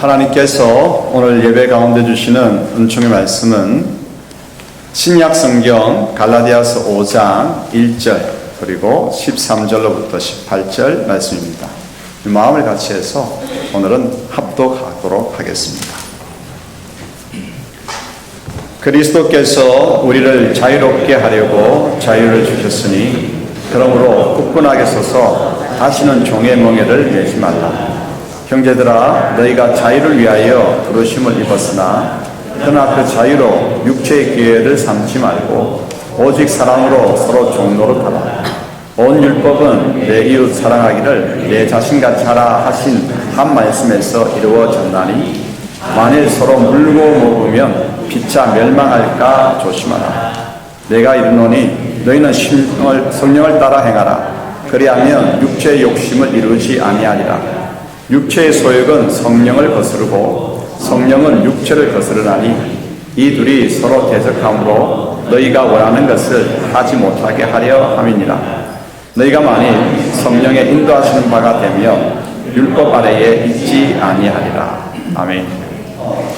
하나님께서 오늘 예배 가운데 주시는 은총의 말씀은 신약 성경 갈라디아서 5장 1절 그리고 13절로부터 18절 말씀입니다. 이 마음을 같이 해서 오늘은 합독하도록 하겠습니다. 그리스도께서 우리를 자유롭게 하려고 자유를 주셨으니 그러므로 굳건하게 서서 다시는 종의 멍에를 매지 말라. 형제들아, 너희가 자유를 위하여 부르심을 입었으나 그러나 그 자유로 육체의 기회를 삼지 말고 오직 사랑으로 서로 종노릇하라. 온 율법은 내 이웃 사랑하기를 내 자신같이 하라 하신 한 말씀에서 이루어졌나니 만일 서로 물고 먹으면 피차 멸망할까 조심하라. 내가 이르노니 너희는 성령을 따라 행하라. 그리하면 육체의 욕심을 이루지 아니하리라. 육체의 소욕은 성령을 거스르고 성령은 육체를 거스르나니 이 둘이 서로 대적함으로 너희가 원하는 것을 하지 못하게 하려 함이니라. 너희가 만일 성령의 인도하시는 바가 되면 율법 아래에 있지 아니하리라. 아멘.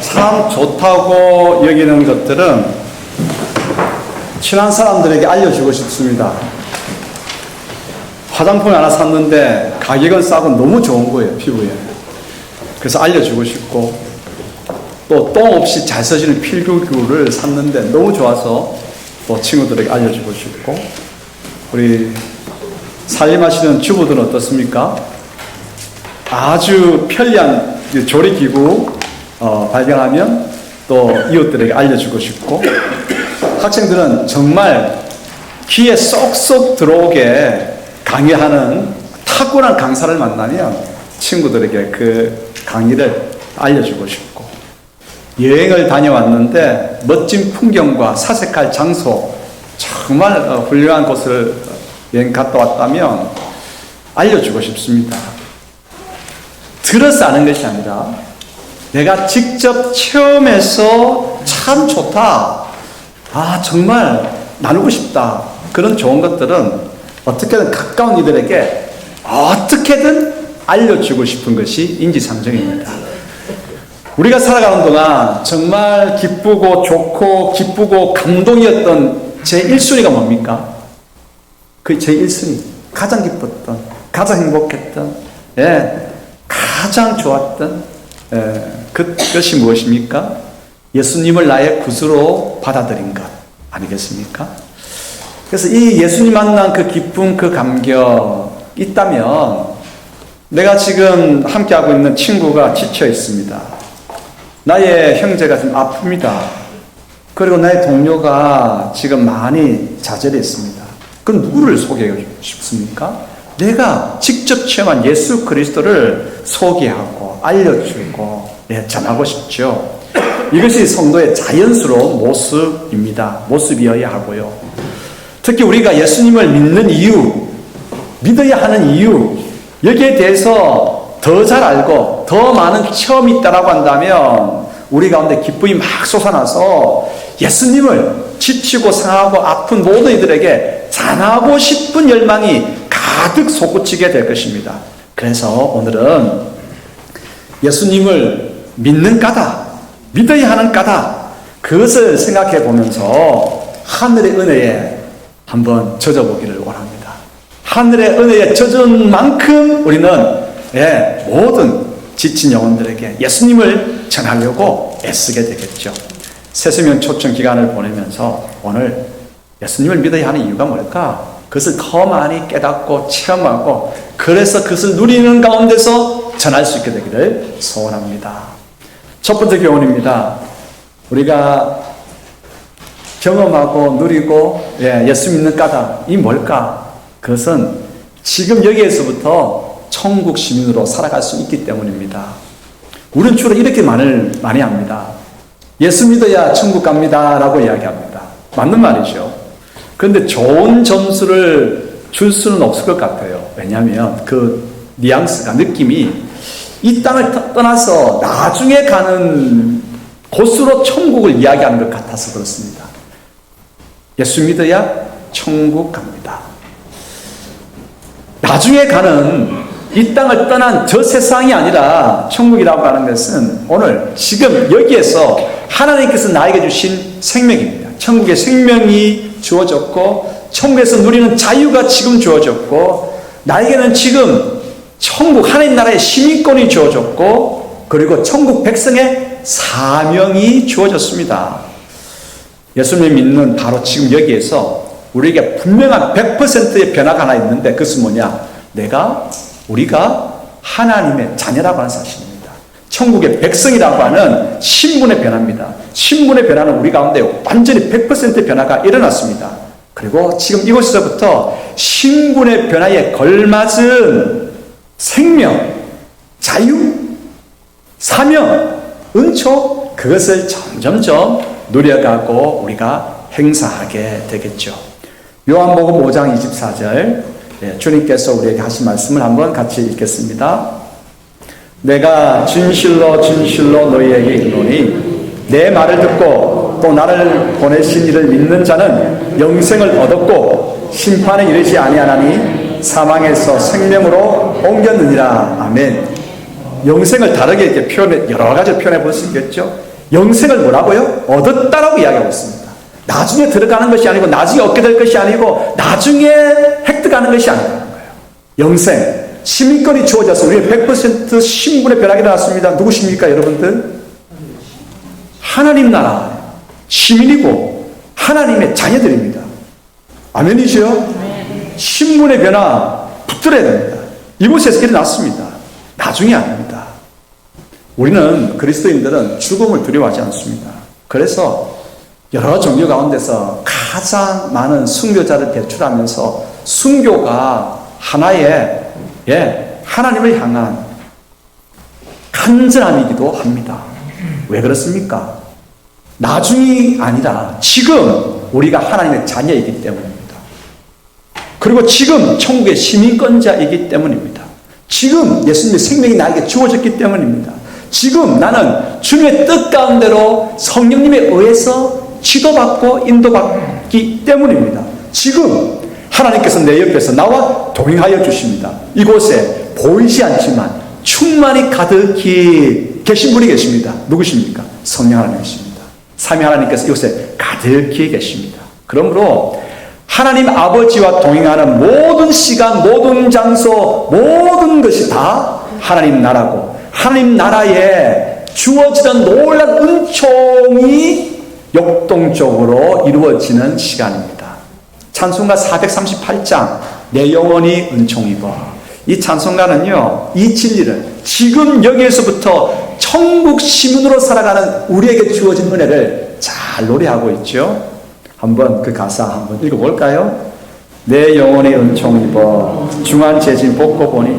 참 좋다고 여기는 것들은 친한 사람들에게 알려주고 싶습니다. 화장품 하나 샀는데 가격은 싸고 너무 좋은 거예요, 피부에. 그래서 알려주고 싶고, 또 똥 없이 잘 써지는 필수기구를 샀는데 너무 좋아서 또 친구들에게 알려주고 싶고, 우리 살림하시는 주부들은 어떻습니까? 아주 편리한 조리기구 발견하면 또 이웃들에게 알려주고 싶고, 학생들은 정말 귀에 쏙쏙 들어오게 강의하는 탁월한 강사를 만나면 친구들에게 그 강의를 알려주고 싶고, 여행을 다녀왔는데 멋진 풍경과 사색할 장소, 정말 훌륭한 곳을 여행 갔다 왔다면 알려주고 싶습니다. 들어서 아는 것이 아니라 내가 직접 체험해서 참 좋다, 정말 나누고 싶다, 그런 좋은 것들은 어떻게든 가까운 이들에게 어떻게든 알려주고 싶은 것이 인지상정입니다. 우리가 살아가는 동안 정말 기쁘고 좋고 기쁘고 감동이었던 제 1순위가 뭡니까? 그 제 1순위, 가장 기뻤던, 가장 행복했던, 가장 좋았던 그것이 무엇입니까? 예수님을 나의 구주로 받아들인 것 아니겠습니까? 그래서 이 예수님 만난 그 기쁨, 그 감격 있다면, 내가 지금 함께하고 있는 친구가 지쳐 있습니다. 나의 형제가 좀 아픕니다. 그리고 나의 동료가 지금 많이 좌절했습니다. 그럼 누구를 소개하고 싶습니까? 내가 직접 체험한 예수 그리스도를 소개하고 알려주고 전하고 싶죠. 이것이 성도의 자연스러운 모습입니다. 모습이어야 하고요. 특히 우리가 예수님을 믿는 이유, 믿어야 하는 이유, 여기에 대해서 더 잘 알고 더 많은 체험이 있다고 한다면 우리 가운데 기쁨이 막 솟아나서 예수님을 지치고 상하고 아픈 모든 이들에게 전하고 싶은 열망이 가득 솟구치게 될 것입니다. 그래서 오늘은 예수님을 믿는 까닭, 믿어야 하는 까닭, 그것을 생각해 보면서 하늘의 은혜에 한번 젖어보기를 원합니다. 하늘의 은혜에 젖은 만큼 우리는 모든 지친 영혼들에게 예수님을 전하려고 애쓰게 되겠죠. 새수명 초청 기간을 보내면서 오늘 예수님을 믿어야 하는 이유가 뭘까? 그것을 더 많이 깨닫고 체험하고, 그래서 그것을 누리는 가운데서 전할 수 있게 되기를 소원합니다. 첫 번째 교훈입니다. 우리가 경험하고 누리고 예수 믿는 까닭, 이 뭘까? 그것은 지금 여기에서부터 천국 시민으로 살아갈 수 있기 때문입니다. 우리는 주로 이렇게 많이 합니다. 예수 믿어야 천국 갑니다 라고 이야기합니다. 맞는 말이죠. 그런데 좋은 점수를 줄 수는 없을 것 같아요. 왜냐하면 그 뉘앙스가, 느낌이 이 땅을 떠나서 나중에 가는 곳으로 천국을 이야기하는 것 같아서 그렇습니다. 예수 믿어야 천국 갑니다. 나중에 가는 이 땅을 떠난 저 세상이 아니라 천국이라고 하는 것은 오늘 지금 여기에서 하나님께서 나에게 주신 생명입니다. 천국의 생명이 주어졌고 천국에서 누리는 자유가 지금 주어졌고 나에게는 지금 천국 하나님 나라의 시민권이 주어졌고 그리고 천국 백성의 사명이 주어졌습니다. 예수님 믿는 바로 지금 여기에서 우리에게 분명한 100%의 변화가 하나 있는데 그것은 뭐냐? 우리가 하나님의 자녀라고 하는 사실입니다. 천국의 백성이라고 하는 신분의 변화입니다. 신분의 변화는 우리 가운데 완전히 100%의 변화가 일어났습니다. 그리고 지금 이곳에서부터 신분의 변화에 걸맞은 생명, 자유, 사명, 은총 그것을 점점점 누려가고 우리가 행사하게 되겠죠. 요한복음 5장 24절 주님께서 우리에게 하신 말씀을 한번 같이 읽겠습니다. 내가 진실로 진실로 너희에게 이르노니 내 말을 듣고 또 나를 보내신 이를 믿는 자는 영생을 얻었고 심판에 이르지 아니하나니 사망에서 생명으로 옮겼느니라. 아멘. 영생을 다르게 이렇게 여러 가지로 표현해 볼 수 있겠죠. 영생을 뭐라고요? 얻었다라고 이야기하고 있습니다. 나중에 들어가는 것이 아니고 나중에 얻게 될 것이 아니고 나중에 획득하는 것이 아니라는 거예요. 영생, 시민권이 주어져서 우리의 100% 신분의 변화가 일어났습니다. 누구십니까 여러분들? 하나님 나라 시민이고 하나님의 자녀들입니다. 아멘이죠? 신분의 변화 붙들어야 됩니다. 이곳에서 일어났습니다. 나중에 아닙니다. 우리는 그리스도인들은 죽음을 두려워하지 않습니다. 그래서 여러 종교 가운데서 가장 많은 순교자를 배출하면서 순교가 하나의 하나님을 향한 간절함이기도 합니다. 왜 그렇습니까? 나중이 아니라 지금 우리가 하나님의 자녀이기 때문입니다. 그리고 지금 천국의 시민권자이기 때문입니다. 지금 예수님의 생명이 나에게 주어졌기 때문입니다. 지금 나는 주님의 뜻 가운데로 성령님에 의해서 지도받고 인도받기 때문입니다. 지금 하나님께서 내 옆에서 나와 동행하여 주십니다. 이곳에 보이지 않지만 충만히 가득히 계신 분이 계십니다. 누구십니까? 성령 하나님이십니다. 삼위 하나님께서 이곳에 가득히 계십니다. 그러므로 하나님 아버지와 동행하는 모든 시간, 모든 장소, 모든 것이 다 하나님 나라고 하나님 나라에 주어지는 놀라운 은총이 역동적으로 이루어지는 시간입니다. 찬송가 438장 내 영혼이 은총이고 이 찬송가는요 이 진리를 지금 여기에서부터 천국 시민으로 살아가는 우리에게 주어진 은혜를 잘 노래하고 있죠. 한번 그 가사 한번 읽어볼까요? 내 영혼이 은총입어 중한 재진 벗고 보니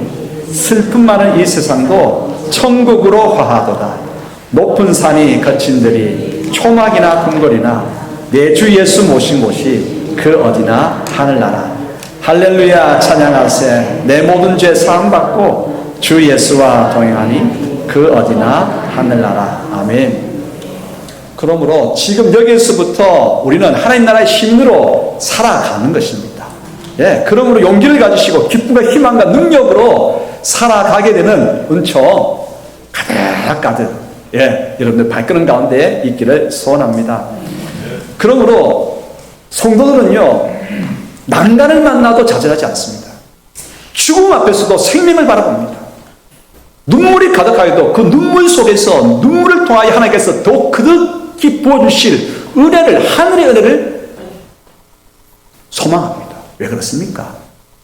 슬픔 많은 이 세상도 천국으로 화하도다. 높은 산이 거친 들이 초막이나 궁궐이나 내 주 예수 모신 곳이 그 어디나 하늘나라. 할렐루야 찬양하세. 내 모든 죄 사함받고 주 예수와 동행하니 그 어디나 하늘나라. 아멘. 그러므로 지금 여기에서부터 우리는 하나님 나라의 시민으로 살아가는 것입니다. 그러므로 용기를 가지시고 기쁨과 희망과 능력으로 살아가게 되는 은총 가득 여러분들 발걸음 가운데 있기를 소원합니다. 그러므로 성도들은요 난간을 만나도 좌절하지 않습니다. 죽음 앞에서도 생명을 바라봅니다. 눈물이 가득하여도 그 눈물 속에서 눈물을 통하여 하나님께서 더 그득히 부어주실 은혜를 하늘의 은혜를 소망합니다. 왜 그렇습니까?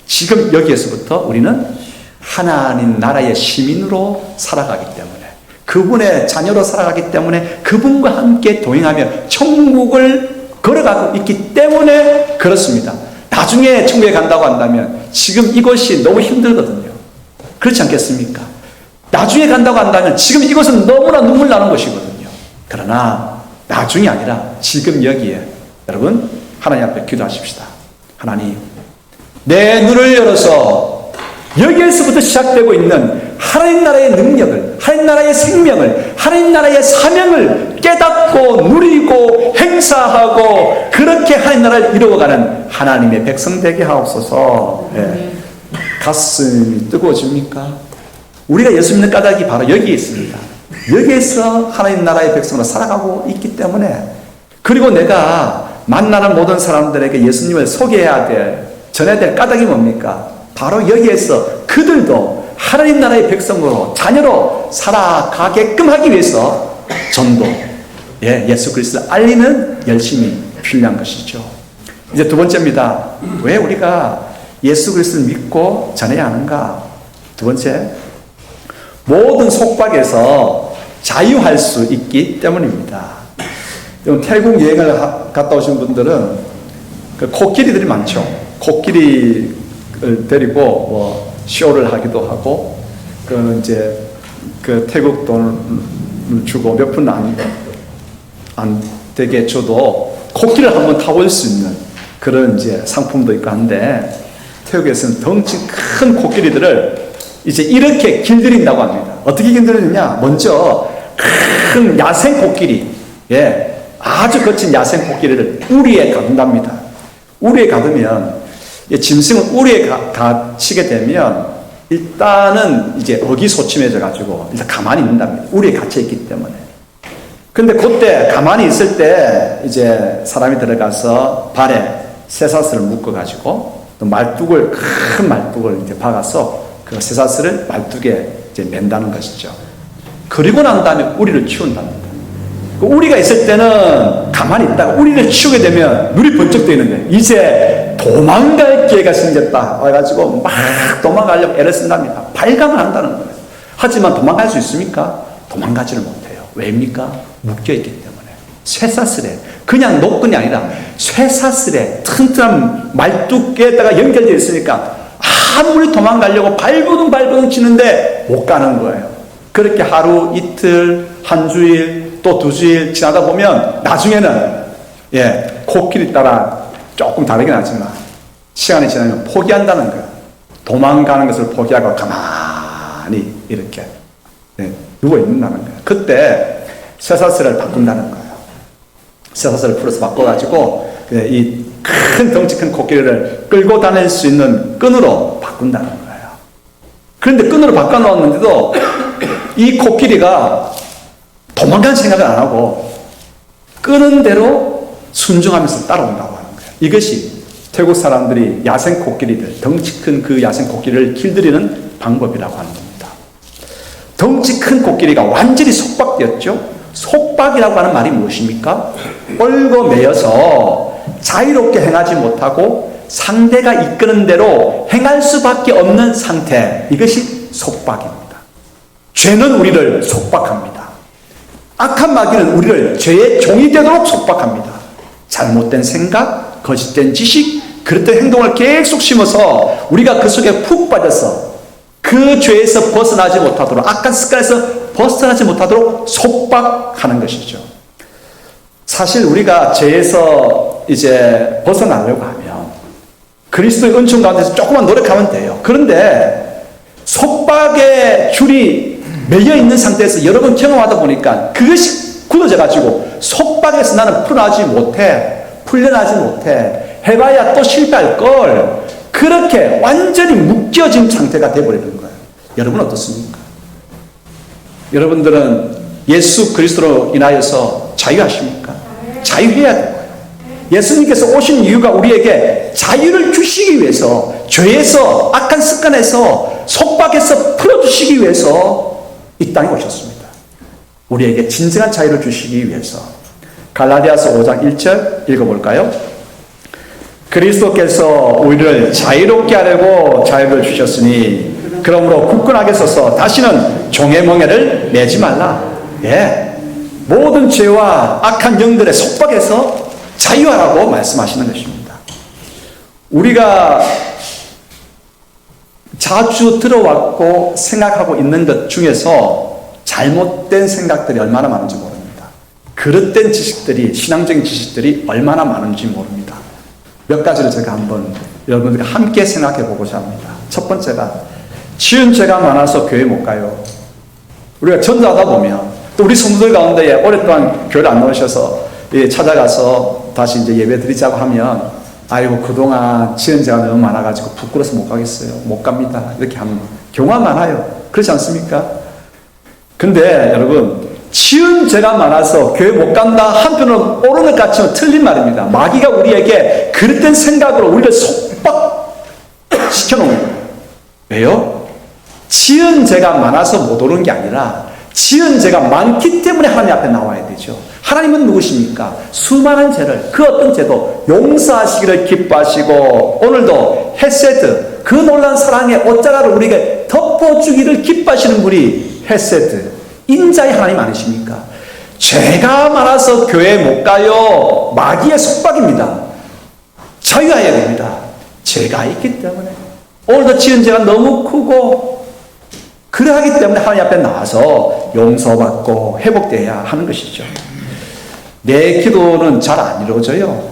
지금 여기에서부터 우리는 하나님 나라의 시민으로 살아가기 때문에 그분의 자녀로 살아가기 때문에 그분과 함께 동행하며 천국을 걸어가고 있기 때문에 그렇습니다. 나중에 천국에 간다고 한다면 지금 이것이 너무 힘들거든요. 그렇지 않겠습니까? 나중에 간다고 한다면 지금 이것은 너무나 눈물 나는 것이거든요. 그러나 나중이 아니라 지금 여기에 여러분 하나님 앞에 기도하십시다. 하나님 내 눈을 열어서 여기에서부터 시작되고 있는 하나님 나라의 능력을 하나님 나라의 생명을 하나님 나라의 사명을 깨닫고 누리고 행사하고 그렇게 하나님 나라를 이루어가는 하나님의 백성 되게 하옵소서. 가슴이 뜨거워집니까? 우리가 예수 믿는 까닭이 바로 여기에 있습니다. 여기에서 하나님 나라의 백성으로 살아가고 있기 때문에, 그리고 내가 만나는 모든 사람들에게 예수님을 소개해야 될, 전해야 될 까닭이 뭡니까? 바로 여기에서 그들도 하나님 나라의 백성으로, 자녀로 살아가게끔 하기 위해서 전도, 예수 그리스도를 알리는 열심이 필요한 것이죠. 이제 두 번째입니다. 왜 우리가 예수 그리스도를 믿고 전해야 하는가? 두 번째, 모든 속박에서 자유할 수 있기 때문입니다. 태국 여행을 갔다 오신 분들은 그 코끼리들이 많죠. 코끼리를 데리고 뭐 쇼를 하기도 하고, 그 이제 그 태국 돈을 주고 몇 푼 안 되게 줘도 코끼리를 한번 타볼 수 있는 그런 이제 상품도 있고 한데, 태국에서는 덩치 큰 코끼리들을 이제 이렇게 길들인다고 합니다. 어떻게 길들이느냐? 먼저 큰 야생 코끼리, 아주 거친 야생 코끼리를 우리에 가둔답니다. 우리에 가두면, 짐승은 우리에 갇히게 되면 일단은 이제 의기소침해져 가지고 일단 가만히 있는답니다. 우리에 갇혀 있기 때문에. 근데 그때 가만히 있을 때 이제 사람이 들어가서 발에 쇠사슬을 묶어 가지고 또 말뚝을, 큰 말뚝을 이제 박아서 그 쇠사슬을 말뚝에 이제 맨다는 것이죠. 그리고 난 다음에 우리를 치운답니다. 그 우리가 있을 때는 가만히 있다가 우리를 치우게 되면 눈이 번쩍 뜨이는데, 이제 도망갈 기회가 생겼다 해가지고 막 도망가려고 애를 쓴답니다. 발광을 한다는 거예요. 하지만 도망갈 수 있습니까? 도망가지를 못해요. 왜입니까? 묶여있기 때문에. 쇠사슬에, 그냥 노끈이 아니라 쇠사슬에 튼튼한 말뚝에다가 연결되어 있으니까 아무리 도망가려고 발버둥 치는데 못 가는 거예요. 그렇게 하루, 이틀, 한 주일, 또 두 주일 지나다 보면 나중에는 코끼리 따라 조금 다르긴 하지만 시간이 지나면 포기한다는 거예요. 도망가는 것을 포기하고 가만히 이렇게 누워있는다는 거예요. 그때 쇠사슬을 바꾼다는 거예요. 쇠사슬을 풀어서 바꿔가지고 이 큰 덩치 큰 코끼리를 끌고 다닐 수 있는 끈으로 바꾼다는 거예요. 그런데 끈으로 바꿔놓았는데도 이 코끼리가 도망갈 생각을 안 하고 끄는 대로 순종하면서 따라온다고 하는 거예요. 이것이 태국 사람들이 야생 코끼리들, 덩치 큰 그 야생 코끼리를 길들이는 방법이라고 하는 겁니다. 덩치 큰 코끼리가 완전히 속박되었죠. 속박이라고 하는 말이 무엇입니까? 얽어 매여서 자유롭게 행하지 못하고 상대가 이끄는 대로 행할 수밖에 없는 상태, 이것이 속박입니다. 죄는 우리를 속박합니다. 악한 마귀는 우리를 죄의 종이 되도록 속박합니다. 잘못된 생각, 거짓된 지식, 그릇된 행동을 계속 심어서 우리가 그 속에 푹 빠져서 그 죄에서 벗어나지 못하도록, 악한 습관에서 벗어나지 못하도록 속박하는 것이죠. 사실 우리가 죄에서 이제 벗어나려고 하면 그리스도의 은총 가운데서 조금만 노력하면 돼요. 그런데 속박의 줄이 매여 있는 상태에서 여러 번 경험하다 보니까 그것이 굳어져 가지고 속박에서 나는 풀려나지 못해, 해봐야 또 실패할 걸, 그렇게 완전히 묶여진 상태가 되어버리는 거예요. 여러분 어떻습니까? 여러분들은 예수 그리스도로 인하여서 자유하십니까? 자유해야 돼요. 예수님께서 오신 이유가 우리에게 자유를 주시기 위해서, 죄에서, 악한 습관에서, 속박에서 풀어주시기 위해서 이 땅에 오셨습니다. 우리에게 진정한 자유를 주시기 위해서. 갈라디아서 5장 1절 읽어볼까요? 그리스도께서 우리를 자유롭게 하려고 자유를 주셨으니 그러므로 굳건하게 서서 다시는 종의 멍에를 매지 말라. 모든 죄와 악한 영들의 속박에서 자유하라고 말씀하시는 것입니다. 우리가 자주 들어왔고 생각하고 있는 것 중에서 잘못된 생각들이 얼마나 많은지 모릅니다. 그릇된 지식들이, 신앙적인 지식들이 얼마나 많은지 모릅니다. 몇 가지를 제가 한번 여러분들과 함께 생각해 보고자 합니다. 첫 번째가, 지은 죄가 많아서 교회 못 가요. 우리가 전도하다 보면, 또 우리 성도들 가운데 오랫동안 교회를 안 나오셔서 찾아가서 다시 이제 예배 드리자고 하면, 아이고 그동안 지은 죄가 너무 많아가지고 부끄러워서 못 가겠어요. 못 갑니다. 이렇게 하는 경우가 많아요. 그렇지 않습니까? 근데 여러분, 지은 죄가 많아서 교회 못 간다 한편으로는 옳은 것 같지만 틀린 말입니다. 마귀가 우리에게 그릇된 생각으로 우리를 속박시켜 놓은 거예요. 왜요? 지은 죄가 많아서 못 오는 게 아니라 지은 죄가 많기 때문에 하나님 앞에 나와야 되죠. 하나님은 누구십니까? 수많은 죄를, 그 어떤 죄도 용서하시기를 기뻐하시고 오늘도 헤세드, 그 놀라운 사랑의 옷자락을 우리에게 덮어주기를 기뻐하시는 분이 헤세드, 인자의 하나님 아니십니까? 죄가 많아서 교회 못 가요. 마귀의 속박입니다. 자유해야 됩니다. 죄가 있기 때문에. 오늘도 지은 죄가 너무 크고 그러하기 때문에 하나님 앞에 나와서 용서받고 회복되어야 하는 것이죠. 내 기도는 잘 안 이루어져요.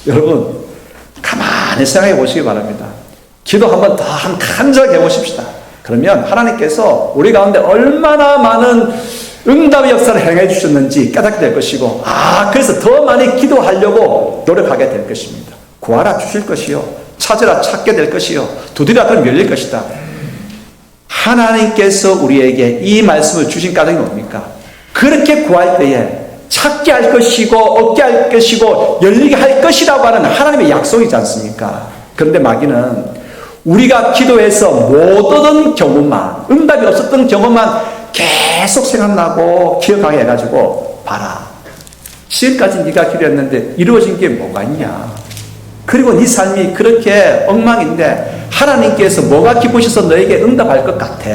여러분 가만히 생각해 보시기 바랍니다. 기도 한번 더 간절하게 해보십시다. 그러면 하나님께서 우리 가운데 얼마나 많은 응답의 역사를 행해 주셨는지 깨닫게 될 것이고, 그래서 더 많이 기도하려고 노력하게 될 것입니다. 구하라 주실 것이요, 찾으라 찾게 될 것이요, 두드리라 그럼 열릴 것이다. 하나님께서 우리에게 이 말씀을 주신 까닭이 뭡니까? 그렇게 구할 때에 찾게 할 것이고 얻게 할 것이고 열리게 할 것이라고 하는 하나님의 약속이지 않습니까? 그런데 마귀는 우리가 기도해서 못 얻은 경우만, 응답이 없었던 경우만 계속 생각나고 기억하게 해가지고, 봐라, 지금까지 네가 기도했는데 이루어진 게 뭐가 있냐, 그리고 네 삶이 그렇게 엉망인데 하나님께서 뭐가 기쁘셔서 너에게 응답할 것 같아.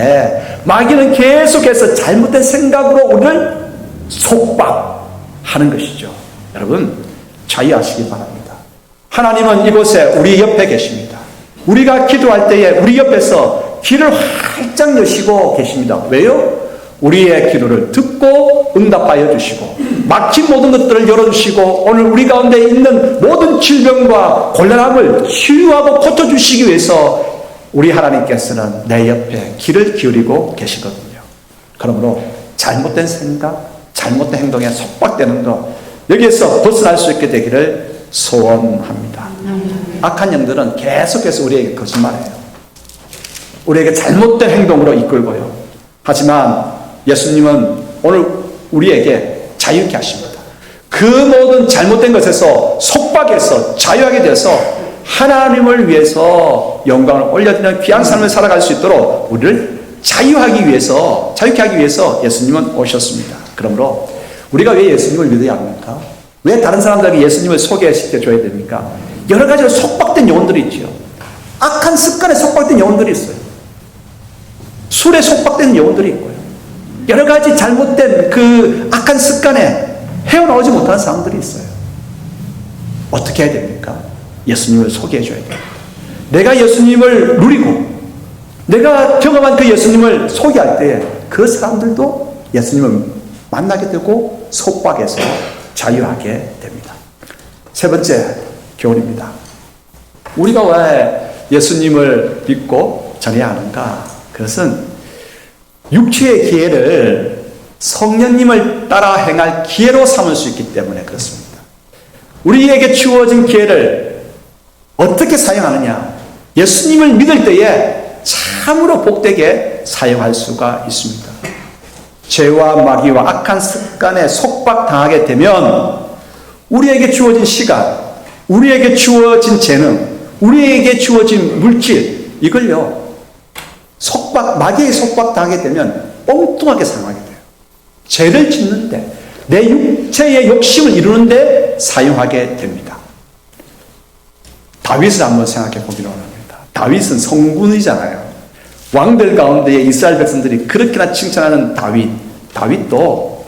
마귀는 계속해서 잘못된 생각으로 우리를 속박하는 것이죠. 여러분 자유하시기 바랍니다. 하나님은 이곳에 우리 옆에 계십니다. 우리가 기도할 때에 우리 옆에서 귀를 활짝 여시고 계십니다. 왜요? 우리의 기도를 듣고 응답하여 주시고 막힌 모든 것들을 열어주시고 오늘 우리 가운데 있는 모든 질병과 곤란함을 치유하고 고쳐주시기 위해서 우리 하나님께서는 내 옆에 귀를 기울이고 계시거든요. 그러므로 잘못된 생각, 잘못된 행동에 속박되는 것, 여기에서 벗어날 수 있게 되기를 소원합니다. 악한 영들은 계속해서 우리에게 거짓말해요. 우리에게 잘못된 행동으로 이끌고요. 하지만 예수님은 오늘 우리에게 자유케 하십니다. 그 모든 잘못된 것에서 속박에서 자유하게 돼서 하나님을 위해서 영광을 올려드리는 귀한 삶을 살아갈 수 있도록 우리를 자유케 하기 위해서 예수님은 오셨습니다. 그러므로 우리가 왜 예수님을 믿어야 합니까? 왜 다른 사람들에게 예수님을 소개시켜줘야 됩니까? 여러 가지로 속박된 영혼들이 있죠. 악한 습관에 속박된 영혼들이 있어요. 술에 속박된 영혼들이 있고요. 여러 가지 잘못된 그 악한 습관에 헤어나오지 못하는 사람들이 있어요. 어떻게 해야 됩니까? 예수님을 소개해 줘야 됩니다. 내가 예수님을 누리고 내가 경험한 그 예수님을 소개할 때 그 사람들도 예수님을 만나게 되고 속박에서 자유하게 됩니다. 세 번째 교훈입니다. 우리가 왜 예수님을 믿고 전해야 하는가? 그것은 육체의 기회를 성령님을 따라 행할 기회로 삼을 수 있기 때문에 그렇습니다. 우리에게 주어진 기회를 어떻게 사용하느냐? 예수님을 믿을 때에 참으로 복되게 사용할 수가 있습니다. 죄와 마귀와 악한 습관에 속박당하게 되면 우리에게 주어진 시간, 우리에게 주어진 재능, 우리에게 주어진 물질, 이걸요 마귀의 속박당하게 되면 엉뚱하게 사용하게 돼요. 죄를 짓는데, 내 육체의 욕심을 이루는데 사용하게 됩니다. 다윗을 한번 생각해 보기로 합니다. 다윗은 성군이잖아요. 왕들 가운데 이스라엘 백성들이 그렇게나 칭찬하는 다윗도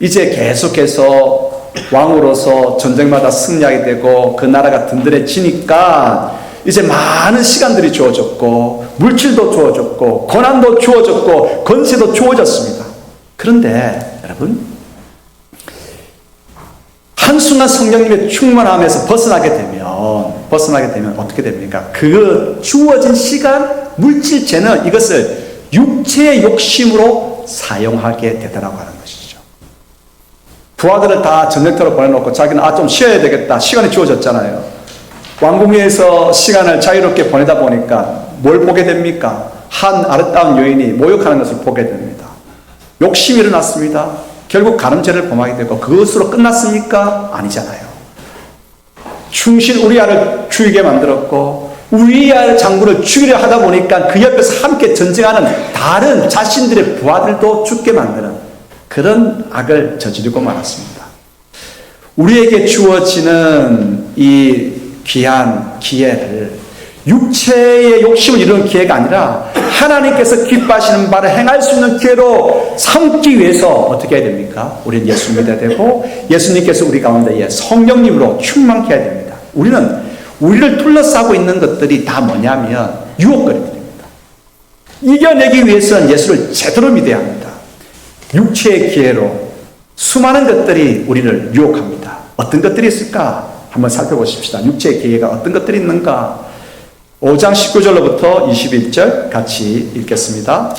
이제 계속해서 왕으로서 전쟁마다 승리하게 되고 그 나라가 든든해지니까 이제 많은 시간들이 주어졌고 물질도 주어졌고 고난도 주어졌고 권세도 주어졌습니다. 그런데 여러분, 한순간 성령님의 충만함에서 벗어나게 되면 어떻게 됩니까? 그 주어진 시간, 물질, 재능, 이것을 육체의 욕심으로 사용하게 되더라고 하는 것이죠. 부하들을 다 전쟁터로 보내놓고 자기는 좀 쉬어야 되겠다, 시간이 주어졌잖아요. 왕궁에서 시간을 자유롭게 보내다 보니까 뭘 보게 됩니까? 한 아름다운 여인이 모욕하는 것을 보게 됩니다. 욕심이 일어났습니다. 결국 간음죄를 범하게 되고 그것으로 끝났습니까? 아니잖아요. 충신 우리아를 죽이게 만들었고 우리아 장군을 죽이려 하다 보니까 그 옆에서 함께 전쟁하는 다른 자신들의 부하들도 죽게 만드는 그런 악을 저지르고 말았습니다. 우리에게 주어지는 이 귀한 기회를 육체의 욕심을 이루는 기회가 아니라 하나님께서 기뻐하시는 바를 행할 수 있는 기회로 삼기 위해서 어떻게 해야 됩니까? 우리는 예수 믿어야 되고 예수님께서 우리 가운데에 성령님으로 충만케 해야 됩니다. 우리를 둘러싸고 있는 것들이 다 뭐냐면 유혹거리들입니다. 이겨내기 위해서는 예수를 제대로 믿어야 합니다. 육체의 기회로 수많은 것들이 우리를 유혹합니다. 어떤 것들이 있을까? 한번 살펴보십시다. 육체의 기회가 어떤 것들이 있는가? 5장 19절로부터 21절 같이 읽겠습니다.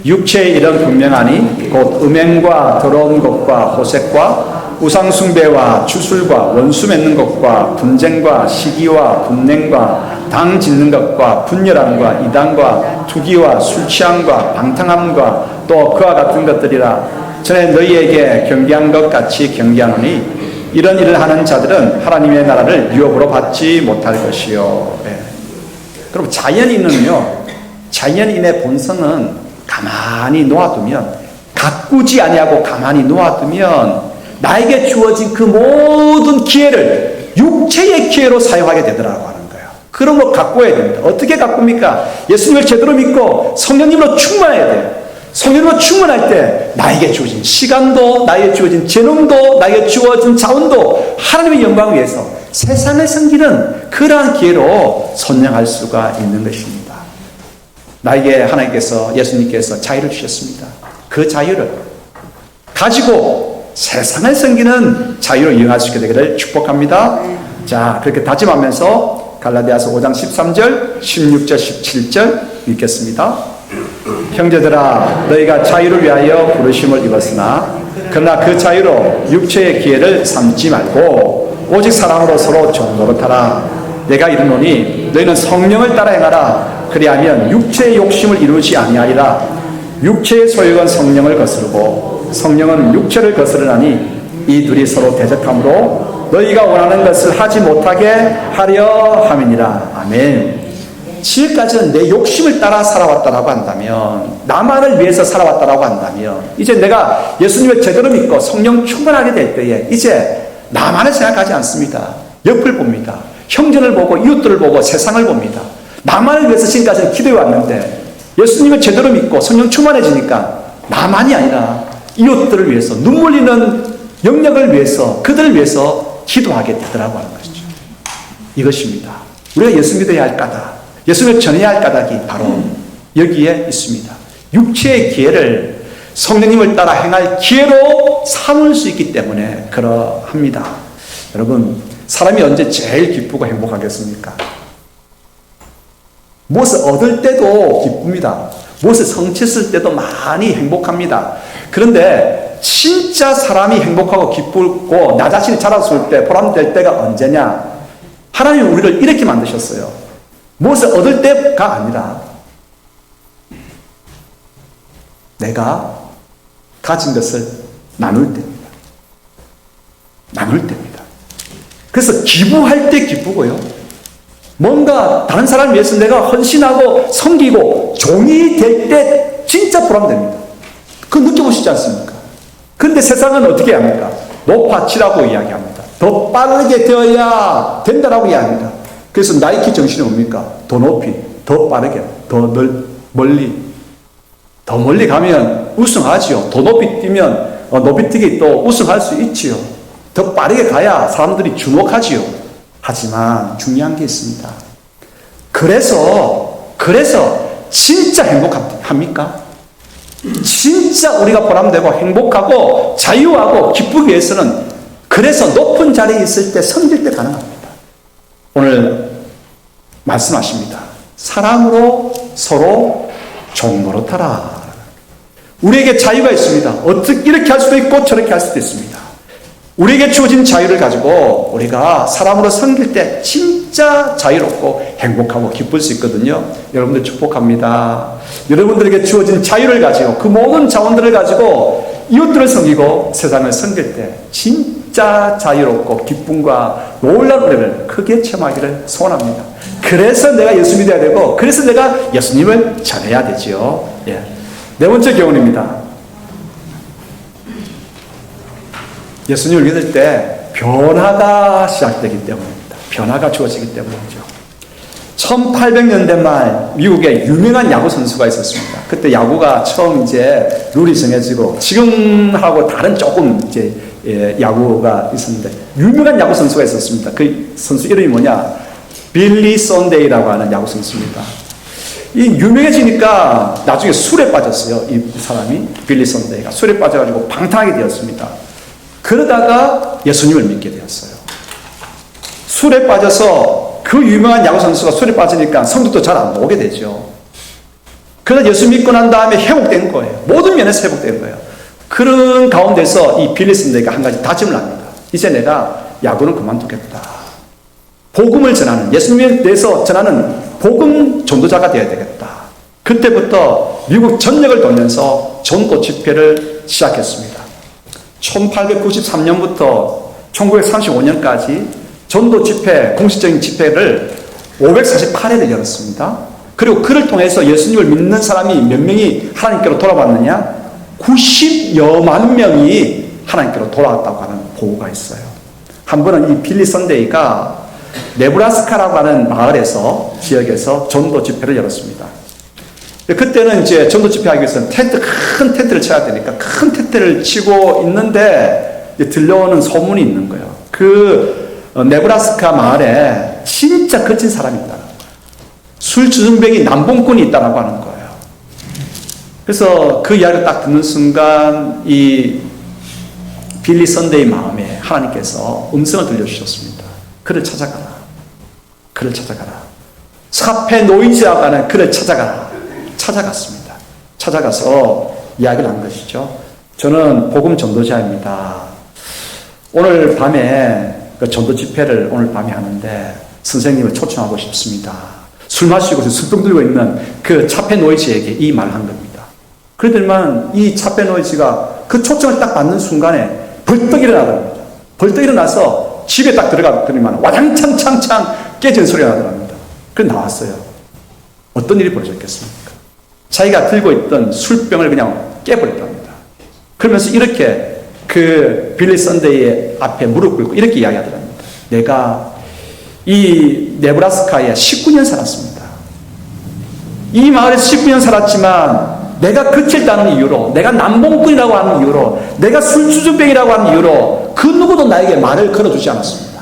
육체의 일은 분명하니 곧 음행과 더러운 것과 호색과 우상숭배와 주술과 원수 맺는 것과 분쟁과 시기와 분냉과 당 짓는 것과 분열함과 이단과 투기와 술취함과 방탕함과 또 그와 같은 것들이라. 전에 너희에게 경계한 것 같이 경계하노니 이런 일을 하는 자들은 하나님의 나라를 유업으로 받지 못할 것이요. 그럼 자연인의 본성은 가만히 놓아두면, 가꾸지 아니하고 가만히 놓아두면 나에게 주어진 그 모든 기회를 육체의 기회로 사용하게 되더라고 하는 거예요. 그런 거 가꾸어야 됩니다. 어떻게 가꿉니까? 예수님을 제대로 믿고 성령님으로 충만해야 돼요. 성령으로 충만할 때 나에게 주어진 시간도, 나에게 주어진 재능도, 나에게 주어진 자원도 하나님의 영광을 위해서 세상을 섬기는 그러한 기회로 선양할 수가 있는 것입니다. 나에게 하나님께서, 예수님께서 자유를 주셨습니다. 그 자유를 가지고 세상을 섬기는 자유로 이용할 수 있게 되기를 축복합니다. 자, 그렇게 다짐하면서 갈라디아서 5장 13절, 16절, 17절 읽겠습니다. 형제들아, 너희가 자유를 위하여 부르심을 입었으나 그러나 그 자유로 육체의 기회를 삼지 말고 오직 사랑으로 서로 종노릇하라. 내가 이르노니 너희는 성령을 따라 행하라. 그리하면 육체의 욕심을 이루지 아니하리라. 육체의 소욕은 성령을 거스르고 성령은 육체를 거스르나니 이 둘이 서로 대적함으로 너희가 원하는 것을 하지 못하게 하려 함이니라. 아멘. 지금까지는 내 욕심을 따라 살아왔다라고 한다면, 나만을 위해서 살아왔다라고 한다면, 이제 내가 예수님을 제대로 믿고 성령 충만하게 될 때에 이제 나만을 생각하지 않습니다. 옆을 봅니다. 형제를 보고 이웃들을 보고 세상을 봅니다. 나만을 위해서 지금까지는 기도해 왔는데 예수님을 제대로 믿고 성령 충만해지니까 나만이 아니라 이웃들을 위해서, 눈물 흘리는 영역을 위해서, 그들을 위해서 기도하게 되더라고 하는 것이죠. 이것입니다. 우리가 예수 믿어야 할 까닭, 예수를 전해야 할 까닭이 바로 여기에 있습니다. 육체의 기회를 성령님을 따라 행할 기회로 삼을 수 있기 때문에 그러합니다. 여러분, 사람이 언제 제일 기쁘고 행복하겠습니까? 무엇을 얻을 때도 기쁩니다. 무엇을 성취했을 때도 많이 행복합니다. 그런데 진짜 사람이 행복하고 기쁘고 나 자신이 자랐을 때 보람될 때가 언제냐? 하나님은 우리를 이렇게 만드셨어요. 무엇을 얻을 때가 아니라 내가 가진 것을 나눌 때입니다. 나눌 때입니다. 그래서 기부할 때 기쁘고요. 뭔가 다른 사람을 위해서 내가 헌신하고 섬기고 종이 될 때 진짜 보람됩니다. 그거 느껴보시지 않습니까? 그런데 세상은 어떻게 합니까? 높아치라고 이야기합니다. 더 빠르게 되어야 된다라고 이야기합니다. 그래서 나이키 정신이 뭡니까? 더 높이, 더 빠르게, 더 멀리 가면 우승하지요. 더 높이 뛰면 높이뛰기 또 우승할 수 있지요. 더 빠르게 가야 사람들이 주목하지요. 하지만 중요한 게 있습니다. 그래서 진짜 행복합니까? 진짜 우리가 보람되고 행복하고 자유하고 기쁘기 위해서는 그래서 높은 자리에 있을 때 섬길 때 가능합니다. 오늘 말씀하십니다. 사랑으로 서로 종노릇하라. 우리에게 자유가 있습니다. 어떻게 이렇게 할 수도 있고 저렇게 할 수도 있습니다. 우리에게 주어진 자유를 가지고 우리가 사람으로 섬길 때 진짜 자유롭고 행복하고 기쁠 수 있거든요. 여러분들 축복합니다. 여러분들에게 주어진 자유를 가지고 그 모든 자원들을 가지고 이웃들을 섬기고 세상을 섬길 때 진짜 자유롭고 기쁨과 놀라운 은혜를 크게 체험하기를 소원합니다. 그래서 내가 예수 믿어야 되고 그래서 내가 예수님을 전해야 되지요. 예. 네 번째 교훈입니다. 예수님을 믿을 때 변화가 시작되기 때문입니다. 변화가 주어지기 때문이죠. 1800년대 말 미국에 유명한 야구 선수가 있었습니다. 그때 야구가 처음 이제 룰이 정해지고 지금하고 다른 조금 이제 야구가 있었는데 유명한 야구 선수가 있었습니다. 그 선수 이름이 뭐냐? 빌리 선데이라고 하는 야구 선수입니다. 이 유명해지니까 나중에 술에 빠졌어요. 이 사람이 빌리 선데이가 술에 빠져가지고 방탕하게 되었습니다. 그러다가 예수님을 믿게 되었어요. 술에 빠져서 그 유명한 야구 선수가 술에 빠지니까 성도도 잘 안 오게 되죠. 그러다 예수 믿고 난 다음에 회복된 거예요. 모든 면에서 회복된 거예요. 그런 가운데서 이 빌리 선데이가 한 가지 다짐을 합니다. 이제 내가 야구는 그만두겠다. 복음을 전하는, 예수님에 대해서 전하는 복음 전도자가 되어야 되겠다. 그때부터 미국 전역을 돌면서 전도 집회를 시작했습니다. 1893년부터 1935년까지 전도 집회, 공식적인 집회를 548회를 열었습니다. 그리고 그를 통해서 예수님을 믿는 사람이 몇 명이 하나님께로 돌아왔느냐? 90여만 명이 하나님께로 돌아왔다고 하는 보고가 있어요. 한 번은 이 빌리 선데이가 네브라스카라고 하는 마을에서, 지역에서 전도 집회를 열었습니다. 그때는 이제 전도 집회하기 위해서는 큰 텐트를 쳐야 되니까 큰 텐트를 치고 있는데 들려오는 소문이 있는 거예요. 네브라스카 마을에 진짜 거친 사람이 있다는 거예요. 술주정뱅이 남봉꾼이 있다고 하는 거예요. 그래서 그 이야기를 딱 듣는 순간 이 빌리 선데이 마음에 하나님께서 음성을 들려주셨습니다. 그를 찾아가라. 그를 찾아가라. 사페 노이즈라고 하는 그를 찾아가라. 찾아갔습니다. 찾아가서 이야기를 한 것이죠. 저는 복음 전도자입니다. 오늘 밤에 그 전도 집회를 오늘 밤에 하는데 선생님을 초청하고 싶습니다. 술 마시고 술병 들고 있는 그 차페 노이즈에게 이 말을 한 겁니다. 그러더니만 이 차페 노이즈가 그 초청을 딱 받는 순간에 벌떡 일어나더랍니다. 벌떡 일어나서 집에 딱 들어가더니만 와장창창창 깨지는 소리가 나더랍니다. 그래서 나왔어요. 어떤 일이 벌어졌겠습니까? 자기가 들고 있던 술병을 그냥 깨버렸답니다. 그러면서 이렇게 그 빌리 선데이의 앞에 무릎 꿇고 이렇게 이야기하더랍니다. 내가 이 네브라스카에 19년 살았습니다. 이 마을에서 19년 살았지만 내가 그칠다는 이유로, 내가 남봉꾼이라고 하는 이유로, 내가 술주정뱅이라고 하는 이유로 그 누구도 나에게 말을 걸어주지 않았습니다.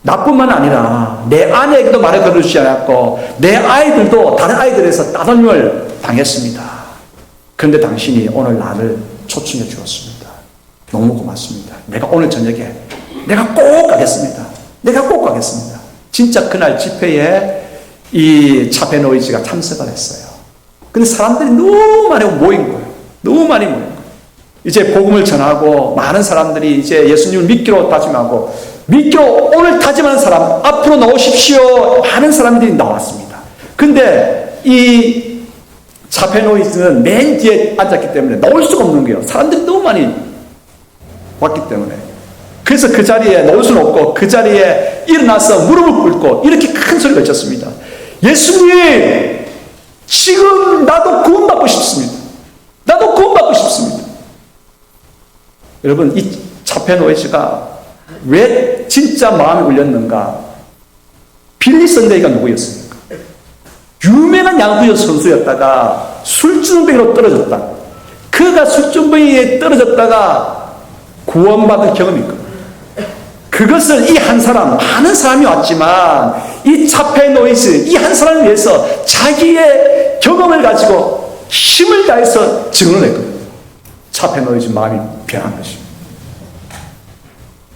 나뿐만 아니라 내 아내에게도 말을 걸어주지 않았고 내 아이들도 다른 아이들에서 따돌림을 당했습니다. 그런데 당신이 오늘 나를 초청해 주었습니다. 너무 고맙습니다. 내가 오늘 저녁에 내가 꼭 가겠습니다. 내가 꼭 가겠습니다. 진짜 그날 집회에 이 차페 노이즈가 참석을 했어요. 근데 사람들이 너무 많이 모인 거예요. 너무 많이 모인 거예요. 이제 복음을 전하고 많은 사람들이 이제 예수님을 믿기로 다짐하고 믿기로 오늘 다짐하는 사람 앞으로 나오십시오. 많은 사람들이 나왔습니다. 근데 이 차페 노이즈는 맨 뒤에 앉았기 때문에 나올 수가 없는 거예요. 사람들이 너무 많이 왔기 때문에. 그래서 그 자리에 놓을 수는 없고 그 자리에 일어나서 무릎을 꿇고 이렇게 큰 소리가 외쳤습니다. 예수님, 지금 나도 구원받고 싶습니다. 나도 구원받고 싶습니다. 여러분, 이 차페 노이즈가 왜 진짜 마음이 울렸는가? 빌리 선데이가 누구였습니까? 유명한 야구 선수였다가 술주정뱅이로 떨어졌다. 그가 술주정뱅이에 떨어졌다가 구원받은 경험이 있거든요. 그것을 이 한 사람, 많은 사람이 왔지만 이 차페 노이즈, 이 한 사람을 위해서 자기의 경험을 가지고 힘을 다해서 증언을 했거든요. 차페 노이즈 마음이 변한 것입니다.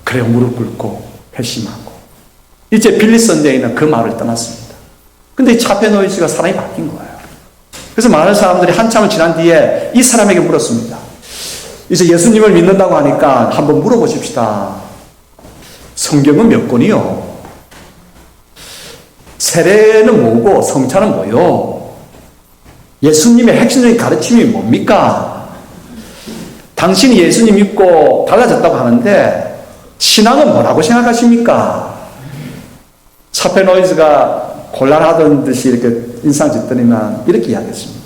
그래 무릎 꿇고 회심하고 이제 빌리 선데이는 그 마을을 떠났습니다. 근데 이 차페 노이즈가 사람이 바뀐 거예요. 그래서 많은 사람들이 한참을 지난 뒤에 이 사람에게 물었습니다. 이제 예수님을 믿는다고 하니까 한번 물어보십시다. 성경은 몇 권이요? 세례는 뭐고 성찬은 뭐요? 예수님의 핵심적인 가르침이 뭡니까? 당신이 예수님 믿고 달라졌다고 하는데 신앙은 뭐라고 생각하십니까? 차페노이즈가 곤란하던 듯이 이렇게 인상 짓더니만 이렇게 이야기했습니다.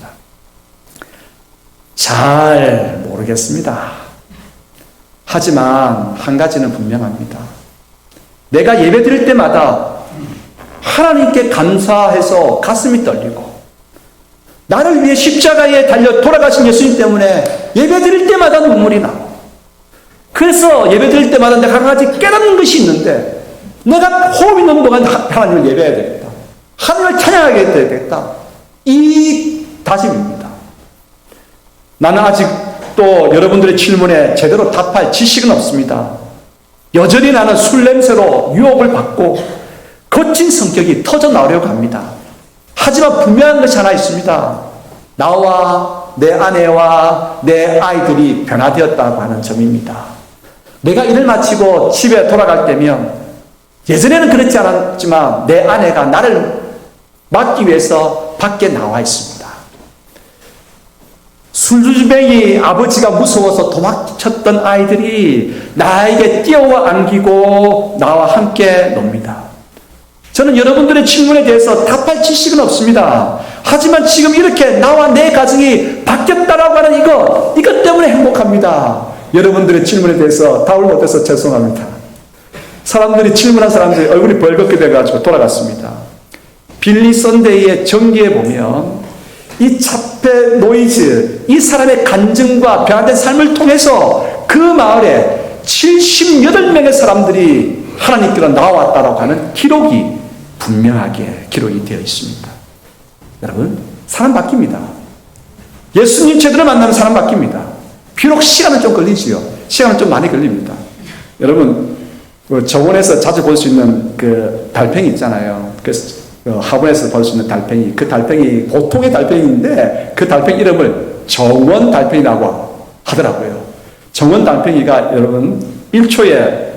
잘 모르겠습니다. 하지만 한 가지는 분명합니다. 내가 예배 드릴 때마다 하나님께 감사해서 가슴이 떨리고 나를 위해 십자가에 달려 돌아가신 예수님 때문에 예배 드릴 때마다 눈물이 나고 그래서 예배 드릴 때마다 내가 한 가지 깨닫는 것이 있는데 내가 호흡 있는 동안 하나님을 예배해야 되겠다. 하나님을 찬양하게 되겠다. 이 다짐입니다. 나는 아직도 여러분들의 질문에 제대로 답할 지식은 없습니다. 여전히 나는 술 냄새로 유혹을 받고 거친 성격이 터져 나오려고 합니다. 하지만 분명한 것이 하나 있습니다. 나와 내 아내와 내 아이들이 변화되었다고 하는 점입니다. 내가 일을 마치고 집에 돌아갈 때면 예전에는 그렇지 않았지만 내 아내가 나를 맞기 위해서 밖에 나와 있습니다. 술주정뱅이 아버지가 무서워서 도망쳤던 아이들이 나에게 뛰어와 안기고 나와 함께 놉니다. 저는 여러분들의 질문에 대해서 답할 지식은 없습니다. 하지만 지금 이렇게 나와 내 가정이 바뀌었다라고 하는 이것 때문에 행복합니다. 여러분들의 질문에 대해서 답을 못해서 죄송합니다. 사람들이 질문한 사람들이 얼굴이 벌겋게 돼가지고 돌아갔습니다. 빌리 선데이의 전기에 보면 이 차페 노이즈, 이 사람의 간증과 변화된 삶을 통해서 그 마을에 78명의 사람들이 하나님께로 나왔다라고 하는 기록이 분명하게 기록이 되어 있습니다. 여러분, 사람 바뀝니다. 예수님 제대로 만나면 사람 바뀝니다. 비록 시간은 좀 걸리지요. 시간은 좀 많이 걸립니다. 여러분, 정원에서 자주 볼 수 있는 그 달팽이 있잖아요. 그래서 화분에서 볼 수 있는 달팽이. 그 달팽이, 보통의 달팽이인데 그 달팽이 이름을 정원 달팽이라고 하더라고요. 정원 달팽이가 여러분 1초에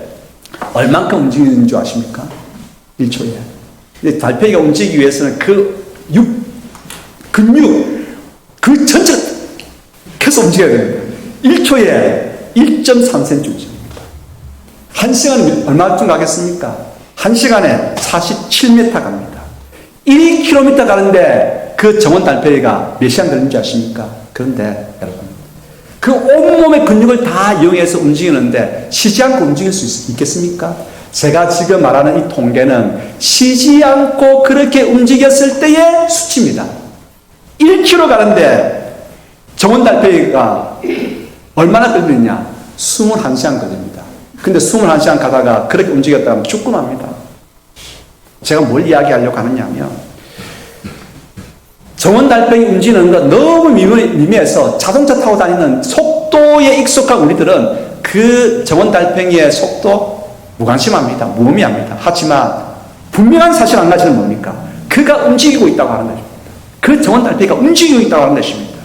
얼만큼 움직이는 줄 아십니까? 1초에. 달팽이가 움직이기 위해서는 근육, 그 전체가 계속 움직여야 됩니다. 1초에 1.3cm 움직입니다. 1시간에 얼마쯤 가겠습니까? 1시간에 47m 갑니다. 1km 가는데 그 정원 달팽이가 몇 시간 걸리는지 아십니까? 그런데 여러분, 그 온몸의 근육을 다 이용해서 움직이는데 쉬지 않고 움직일 수 있겠습니까? 제가 지금 말하는 이 통계는 쉬지 않고 그렇게 움직였을 때의 수치입니다. 1km 가는데 정원 달팽이가 얼마나 걸리느냐? 21시간 걸립니다. 근데 21시간 가다가 그렇게 움직였다 하면 죽고 맙니다. 제가 뭘 이야기하려고 하느냐면 정원 달팽이 움직이는 건 너무 미미해서 자동차 타고 다니는 속도에 익숙한 우리들은 그 정원 달팽이의 속도 무관심합니다. 무의미합니다. 하지만 분명한 사실 한 가지는 뭡니까? 그가 움직이고 있다고 하는 것입니다. 그 정원 달팽이가 움직이고 있다고 하는 것입니다.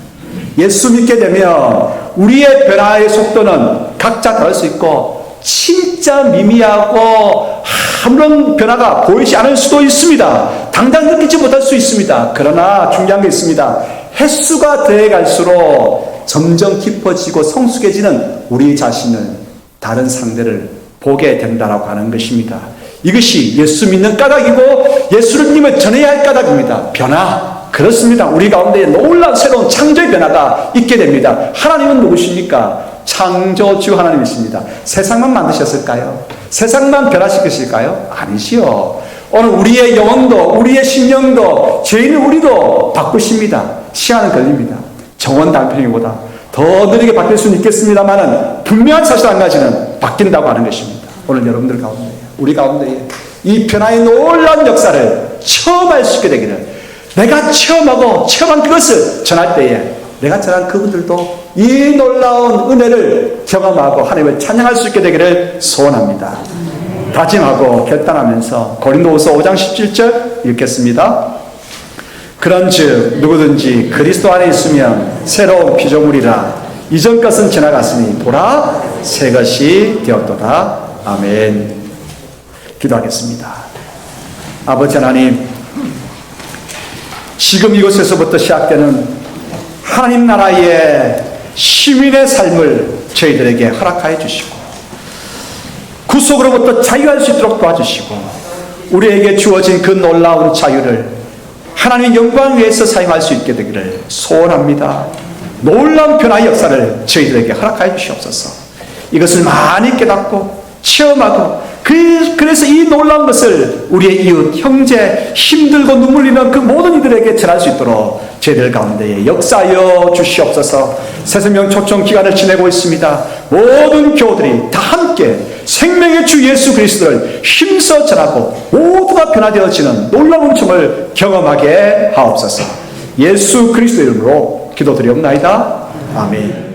예수 믿게 되면 우리의 변화의 속도는 각자 다를 수 있고 진짜 미미하고 아무런 변화가 보이지 않을 수도 있습니다. 당장 느끼지 못할 수 있습니다. 그러나 중요한 게 있습니다. 횟수가 더해갈수록 점점 깊어지고 성숙해지는 우리 자신을 다른 상대를 보게 된다라고 하는 것입니다. 이것이 예수 믿는 까닭이고 예수님을 전해야 할 까닭입니다. 변화. 그렇습니다. 우리 가운데 놀라운 새로운 창조의 변화가 있게 됩니다. 하나님은 누구십니까? 창조주 하나님이십니다. 세상만 만드셨을까요? 세상만 변화시키실까요? 아니시요. 오늘 우리의 영혼도 우리의 심령도 죄인의 우리도 바꾸십니다. 시간은 걸립니다. 정원 달팽이보다 더 느리게 바뀔 수는 있겠습니다만 분명한 사실 한 가지는 바뀐다고 하는 것입니다. 오늘 여러분들 가운데 우리 가운데 이 변화의 놀라운 역사를 처음 알 수 있게 되기를 내가 체험하고 체험한 그것을 전할 때에 내가 전한 그분들도 이 놀라운 은혜를 경험하고 하나님을 찬양할 수 있게 되기를 소원합니다. 다짐하고 결단하면서 고린도후서 5장 17절 읽겠습니다. 그런즉 누구든지 그리스도 안에 있으면 새로운 피조물이라 이전 것은 지나갔으니 보라 새 것이 되었도다. 아멘. 기도하겠습니다. 아버지 하나님, 지금 이곳에서부터 시작되는 하나님 나라의 시민의 삶을 저희들에게 허락하여 주시고 구속으로부터 자유할 수 있도록 도와주시고 우리에게 주어진 그 놀라운 자유를 하나님의 영광 위해서 사용할 수 있게 되기를 소원합니다. 놀라운 변화의 역사를 저희들에게 허락하여 주시옵소서. 이것을 많이 깨닫고 체험하고 그래서 이 놀라운 것을 우리의 이웃, 형제, 힘들고 눈물 흘리는 그 모든 이들에게 전할 수 있도록 저희들 가운데에 역사하여 주시옵소서. 새생명 초청 기간을 지내고 있습니다. 모든 교우들이 다 함께 생명의 주 예수 그리스도를 힘써 전하고 모두가 변화되어지는 놀라운 춤을 경험하게 하옵소서. 예수 그리스도 이름으로 기도드리옵나이다. 아멘.